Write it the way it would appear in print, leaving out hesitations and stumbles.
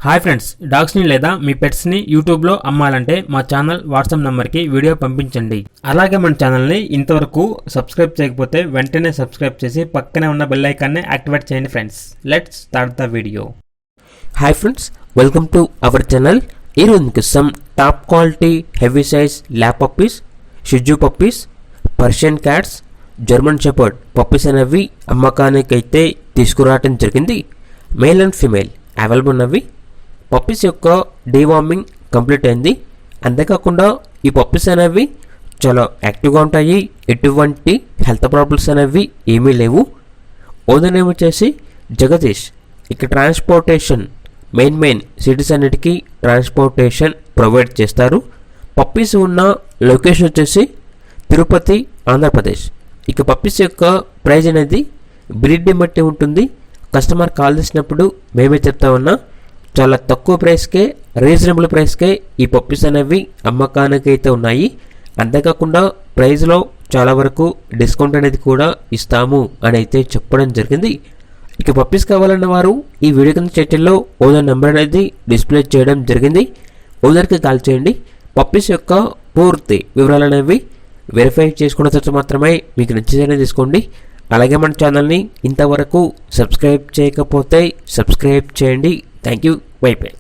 Hi friends, డాగ్స్ని లేదా మీ పెట్స్ని యూట్యూబ్లో అమ్మాలంటే మా ఛానల్ వాట్సాప్ నెంబర్కి వీడియో పంపించండి. అలాగే మన ఛానల్ని ఇంతవరకు సబ్స్క్రైబ్ చేయకపోతే వెంటనే సబ్స్క్రైబ్ చేసి పక్కనే ఉన్న బెల్ ఐకాన్ని యాక్టివేట్ చేయండి friends. Let's start the video. Hi friends, welcome to our channel. ఈరోజు మీకు some top quality heavy size lab puppies, షిజు puppies, Persian cats, German shepherd puppies అనేవి అమ్మకానికి అయితే తీసుకురావడం జరిగింది. మేల్ అండ్ ఫీమేల్ అవైలబుల్ ఉన్నవి. పప్పీస్ యొక్క డీవార్మింగ్ కంప్లీట్ అయింది. అంతేకాకుండా ఈ పప్పీస్ అనేవి చాలా యాక్టివ్గా ఉంటాయి. ఎటువంటి హెల్త్ ప్రాబ్లమ్స్ అనేవి ఏమీ లేవు. ఓనర్ నేమ్ వచ్చేసి జగదీష్. ఇక ట్రాన్స్పోర్టేషన్ మెయిన్ సిటీస్ అన్నిటికీ ట్రాన్స్పోర్టేషన్ ప్రొవైడ్ చేస్తారు. పప్పీస్ ఉన్న లొకేషన్ వచ్చేసి తిరుపతి, ఆంధ్రప్రదేశ్. ఇక పప్పీస్ యొక్క ప్రైజ్ అనేది బ్రీడ్ని బట్టి ఉంటుంది. కస్టమర్ కాల్ చేసినప్పుడు మేమే చెప్తా ఉన్నా, చాలా తక్కువ ప్రైస్కే, రీజనబుల్ ప్రైస్కే ఈ పప్పీస్ అనేవి అమ్మకానికి అయితే ఉన్నాయి. అంతేకాకుండా ప్రైస్లో చాలా వరకు డిస్కౌంట్ అనేది కూడా ఇస్తాము అని అయితే చెప్పడం జరిగింది. ఇక పప్పీస్ కావాలన్న వారు ఈ వీడియో కింద టైటిల్లో ఓనర్ నెంబర్ అనేది డిస్ప్లే చేయడం జరిగింది. ఓనర్కి కాల్ చేయండి. పప్పీస్ యొక్క పూర్తి వివరాలు అనేవి వెరిఫై చేసుకున్న తర్వాత మాత్రమే మీకు నచ్చితేనే తీసుకోండి. అలాగే మన ఛానల్ని ఇంతవరకు సబ్స్క్రైబ్ చేయకపోతే సబ్స్క్రైబ్ చేయండి. Thank you. By by.